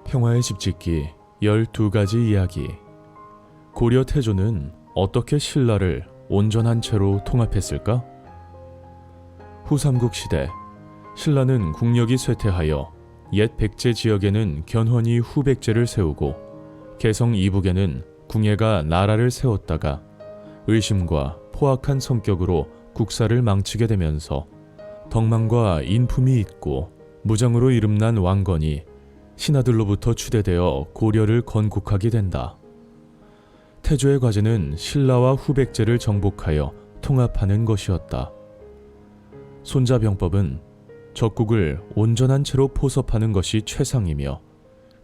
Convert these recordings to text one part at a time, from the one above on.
평화의 집짓기 12가지 이야기. 고려 태조는 어떻게 신라를 온전한 채로 통합했을까? 후삼국 시대, 신라는 국력이 쇠퇴하여 옛 백제 지역에는 견훤이 후백제를 세우고 개성 이북에는 궁예가 나라를 세웠다가 의심과 포악한 성격으로 국사를 망치게 되면서 덕망과 인품이 있고 무장으로 이름난 왕건이 신하들로부터 추대되어 고려를 건국하게 된다. 태조의 과제는 신라와 후백제를 정복하여 통합하는 것이었다. 손자병법은 적국을 온전한 채로 포섭하는 것이 최상이며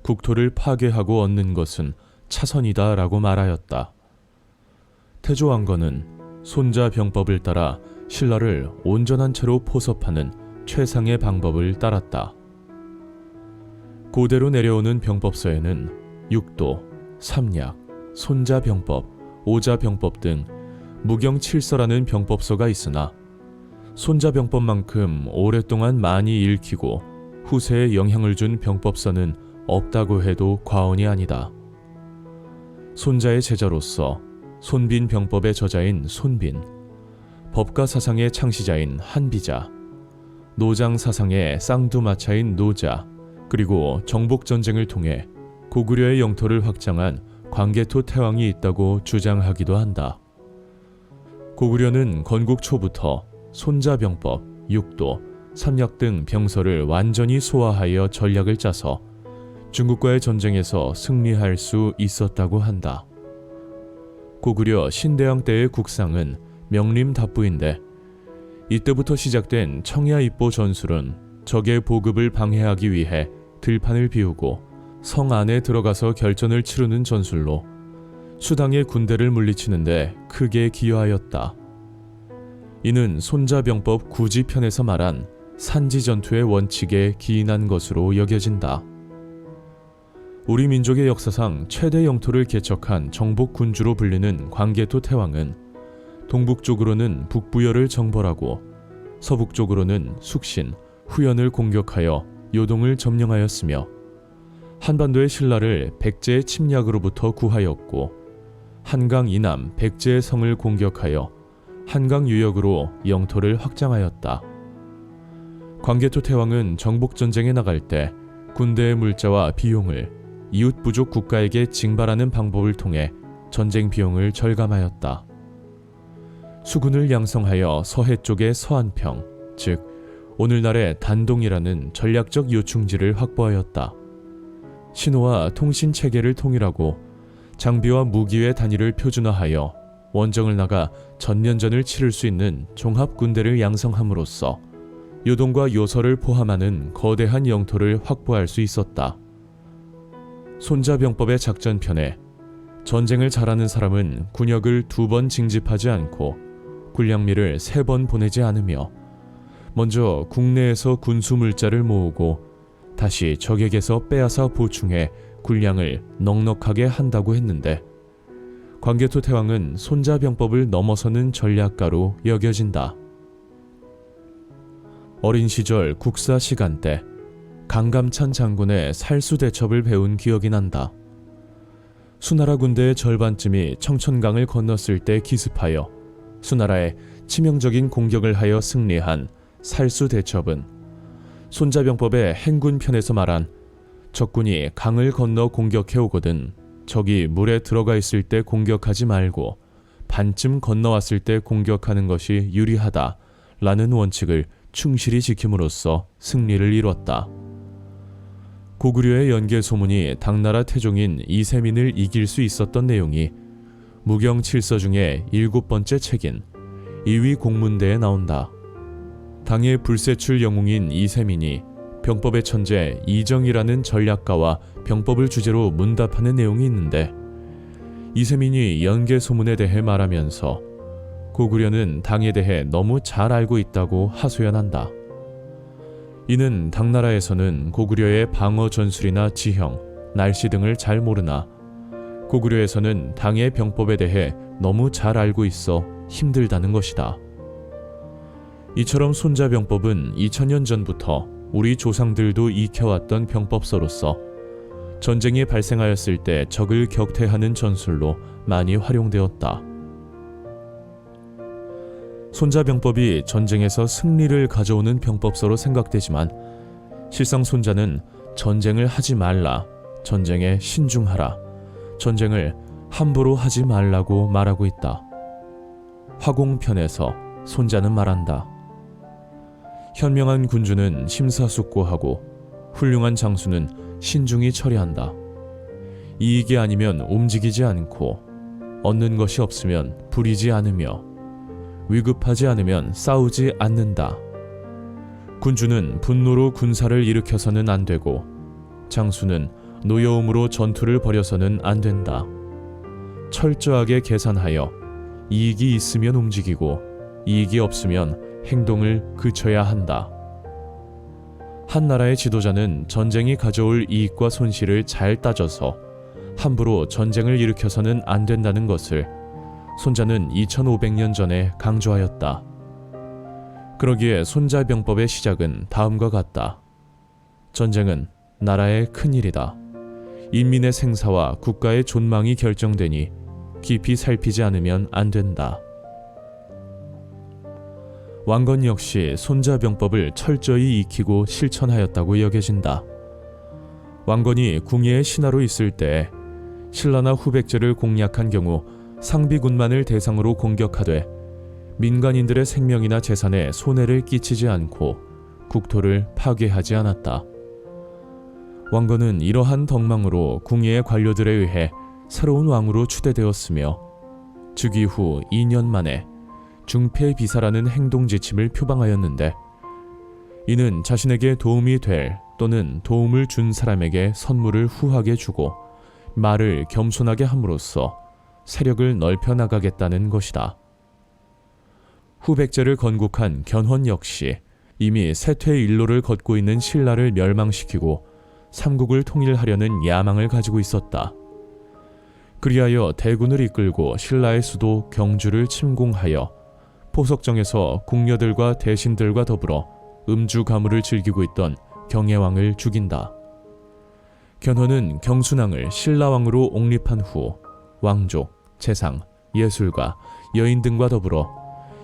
국토를 파괴하고 얻는 것은 차선이다 라고 말하였다. 태조 왕건은 손자병법을 따라 신라를 온전한 채로 포섭하는 최상의 방법을 따랐다. 고대로 내려오는 병법서에는 육도, 삼약, 손자병법, 오자병법 등 무경칠서라는 병법서가 있으나 손자병법만큼 오랫동안 많이 읽히고 후세에 영향을 준 병법서는 없다고 해도 과언이 아니다. 손자의 제자로서 손빈 병법의 저자인 손빈, 법가 사상의 창시자인 한비자, 노장 사상의 쌍두마차인 노자, 그리고 정복전쟁을 통해 고구려의 영토를 확장한 광개토 태왕이 있다고 주장하기도 한다. 고구려는 건국 초부터 손자병법, 육도, 삼약 등 병서를 완전히 소화하여 전략을 짜서 중국과의 전쟁에서 승리할 수 있었다고 한다. 고구려 신대왕 때의 국상은 명림답부인데 이때부터 시작된 청야입보 전술은 적의 보급을 방해하기 위해 들판을 비우고 성 안에 들어가서 결전을 치르는 전술로 수당의 군대를 물리치는데 크게 기여하였다. 이는 손자병법 구지편에서 말한 산지전투의 원칙에 기인한 것으로 여겨진다. 우리 민족의 역사상 최대 영토를 개척한 정복군주로 불리는 광개토 태왕은 동북쪽으로는 북부여를 정벌하고 서북쪽으로는 숙신, 후연을 공격하여 요동을 점령하였으며 한반도의 신라를 백제의 침략으로부터 구하였고 한강 이남 백제의 성을 공격하여 한강 유역으로 영토를 확장하였다. 광개토 태왕은 정복전쟁에 나갈 때 군대의 물자와 비용을 이웃 부족 국가에게 징발하는 방법을 통해 전쟁 비용을 절감하였다. 수군을 양성하여 서해 쪽의 서안평, 즉 오늘날의 단동이라는 전략적 요충지를 확보하였다. 신호와 통신 체계를 통일하고 장비와 무기의 단위를 표준화하여 원정을 나가 전면전을 치를 수 있는 종합군대를 양성함으로써 요동과 요서를 포함하는 거대한 영토를 확보할 수 있었다. 손자병법의 작전편에 전쟁을 잘하는 사람은 군역을 2번 징집하지 않고 군량미를 3번 보내지 않으며 먼저 국내에서 군수 물자를 모으고 다시 적에게서 빼앗아 보충해 군량을 넉넉하게 한다고 했는데 광개토 태왕은 손자병법을 넘어서는 전략가로 여겨진다. 어린 시절 국사 시간 때 강감찬 장군의 살수대첩을 배운 기억이 난다. 수나라 군대의 절반쯤이 청천강을 건넜을 때 기습하여 수나라에 치명적인 공격을 하여 승리한 살수대첩은 손자병법의 행군편에서 말한 적군이 강을 건너 공격해 오거든 적이 물에 들어가 있을 때 공격하지 말고 반쯤 건너왔을 때 공격하는 것이 유리하다 라는 원칙을 충실히 지킴으로써 승리를 이뤘다. 고구려의 연개 소문이 당나라 태종인 이세민을 이길 수 있었던 내용이 무경칠서 중에 7번째 책인 이위공문대에 나온다. 당의 불세출 영웅인 이세민이 병법의 천재 이정이라는 전략가와 병법을 주제로 문답하는 내용이 있는데 이세민이 연개 소문에 대해 말하면서 고구려는 당에 대해 너무 잘 알고 있다고 하소연한다. 이는 당나라에서는 고구려의 방어 전술이나 지형, 날씨 등을 잘 모르나 고구려에서는 당의 병법에 대해 너무 잘 알고 있어 힘들다는 것이다. 이처럼 손자병법은 2000년 전부터 우리 조상들도 익혀왔던 병법서로서 전쟁이 발생하였을 때 적을 격퇴하는 전술로 많이 활용되었다. 손자병법이 전쟁에서 승리를 가져오는 병법서로 생각되지만 실상 손자는 전쟁을 하지 말라, 전쟁에 신중하라, 전쟁을 함부로 하지 말라고 말하고 있다. 화공편에서 손자는 말한다. 현명한 군주는 심사숙고하고 훌륭한 장수는 신중히 처리한다. 이익이 아니면 움직이지 않고 얻는 것이 없으면 부리지 않으며 위급하지 않으면 싸우지 않는다. 군주는 분노로 군사를 일으켜서는 안 되고 장수는 노여움으로 전투를 벌여서는 안 된다. 철저하게 계산하여 이익이 있으면 움직이고 이익이 없으면 행동을 그쳐야 한다. 한 나라의 지도자는 전쟁이 가져올 이익과 손실을 잘 따져서 함부로 전쟁을 일으켜서는 안 된다는 것을 손자는 2500년 전에 강조하였다. 그러기에 손자병법의 시작은 다음과 같다. 전쟁은 나라의 큰일이다. 인민의 생사와 국가의 존망이 결정되니 깊이 살피지 않으면 안 된다. 왕건 역시 손자병법을 철저히 익히고 실천하였다고 여겨진다. 왕건이 궁예의 신하로 있을 때 신라나 후백제를 공략한 경우 상비군만을 대상으로 공격하되 민간인들의 생명이나 재산에 손해를 끼치지 않고 국토를 파괴하지 않았다. 왕건은 이러한 덕망으로 궁예의 관료들에 의해 새로운 왕으로 추대되었으며 즉위 후 2년 만에 중패비사라는 행동지침을 표방하였는데 이는 자신에게 도움이 될 또는 도움을 준 사람에게 선물을 후하게 주고 말을 겸손하게 함으로써 세력을 넓혀 나가겠다는 것이다. 후백제를 건국한 견훤 역시 이미 쇠퇴 일로를 걷고 있는 신라를 멸망시키고 삼국을 통일하려는 야망을 가지고 있었다. 그리하여 대군을 이끌고 신라의 수도 경주를 침공하여 포석정에서 궁녀들과 대신들과 더불어 음주 가무를 즐기고 있던 경혜왕을 죽인다. 견훤은 경순왕을 신라왕으로 옹립한 후 왕족, 재상, 예술가, 여인 등과 더불어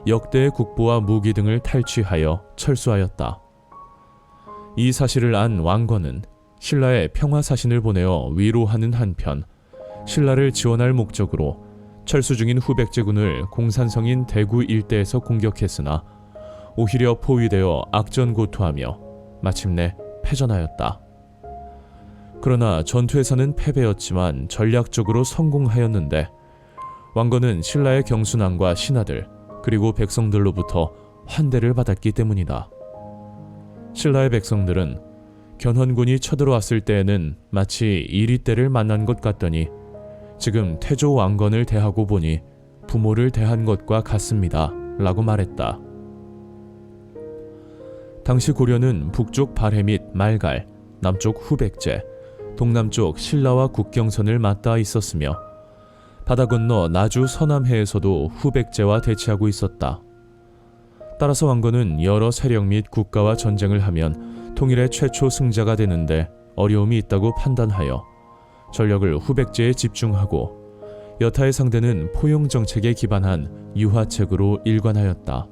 역대의 국보와 무기 등을 탈취하여 철수하였다. 이 사실을 안 왕건은 신라에 평화사신을 보내어 위로하는 한편 신라를 지원할 목적으로 철수 중인 후백제군을 공산성인 대구 일대에서 공격했으나 오히려 포위되어 악전고투하며 마침내 패전하였다. 그러나 전투에서는 패배였지만 전략적으로 성공하였는데 왕건은 신라의 경순왕과 신하들 그리고 백성들로부터 환대를 받았기 때문이다. 신라의 백성들은 견훤군이 쳐들어왔을 때에는 마치 이리떼를 만난 것 같더니 지금 태조 왕건을 대하고 보니 부모를 대한 것과 같습니다 라고 말했다. 당시 고려는 북쪽 발해 및 말갈, 남쪽 후백제, 동남쪽 신라와 국경선을 맞닿아 있었으며 바다 건너 나주 서남해에서도 후백제와 대치하고 있었다. 따라서 왕건은 여러 세력 및 국가와 전쟁을 하면 통일의 최초 승자가 되는데 어려움이 있다고 판단하여 전력을 후백제에 집중하고 여타의 상대는 포용 정책에 기반한 유화책으로 일관하였다.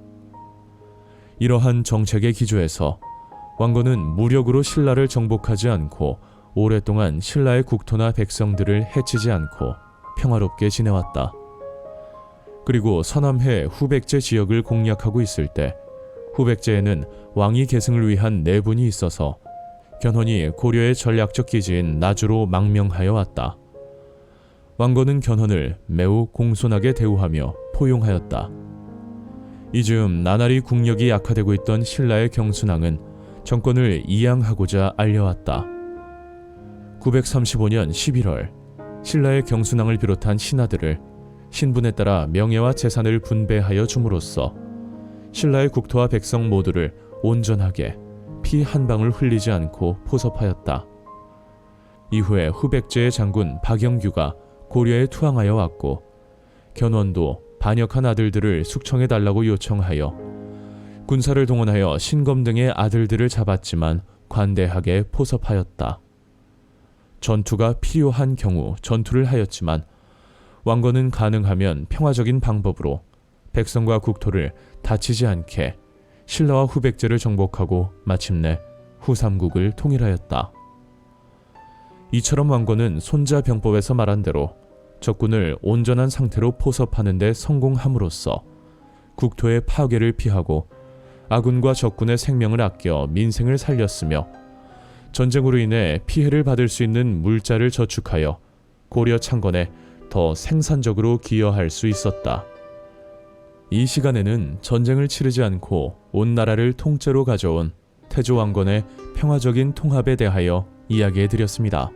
이러한 정책의 기조에서 왕건은 무력으로 신라를 정복하지 않고 오랫동안 신라의 국토나 백성들을 해치지 않고 평화롭게 지내왔다. 그리고 서남해 후백제 지역을 공략하고 있을 때 후백제에는 왕위 계승을 위한 내분이 있어서 견훤이 고려의 전략적 기지인 나주로 망명하여 왔다. 왕건은 견훤을 매우 공손하게 대우하며 포용하였다. 이즈음 나날이 국력이 약화되고 있던 신라의 경순왕은 정권을 이양하고자 알려왔다. 935년 11월 신라의 경순왕을 비롯한 신하들을 신분에 따라 명예와 재산을 분배하여 줌으로써 신라의 국토와 백성 모두를 온전하게 피 한 방울 흘리지 않고 포섭하였다. 이후에 후백제의 장군 박영규가 고려에 투항하여 왔고 견훤도 반역한 아들들을 숙청해달라고 요청하여 군사를 동원하여 신검 등의 아들들을 잡았지만 관대하게 포섭하였다. 전투가 필요한 경우 전투를 하였지만 왕건은 가능하면 평화적인 방법으로 백성과 국토를 다치지 않게 신라와 후백제를 정복하고 마침내 후삼국을 통일하였다. 이처럼 왕건은 손자병법에서 말한 대로 적군을 온전한 상태로 포섭하는 데 성공함으로써 국토의 파괴를 피하고 아군과 적군의 생명을 아껴 민생을 살렸으며 전쟁으로 인해 피해를 받을 수 있는 물자를 저축하여 고려 창건에 더 생산적으로 기여할 수 있었다. 이 시간에는 전쟁을 치르지 않고 온 나라를 통째로 가져온 태조 왕건의 평화적인 통합에 대하여 이야기해 드렸습니다.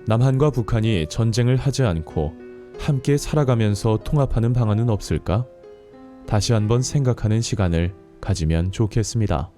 남한과 북한이 전쟁을 하지 않고 함께 살아가면서 통합하는 방안은 없을까? 다시 한번 생각하는 시간을 가지면 좋겠습니다.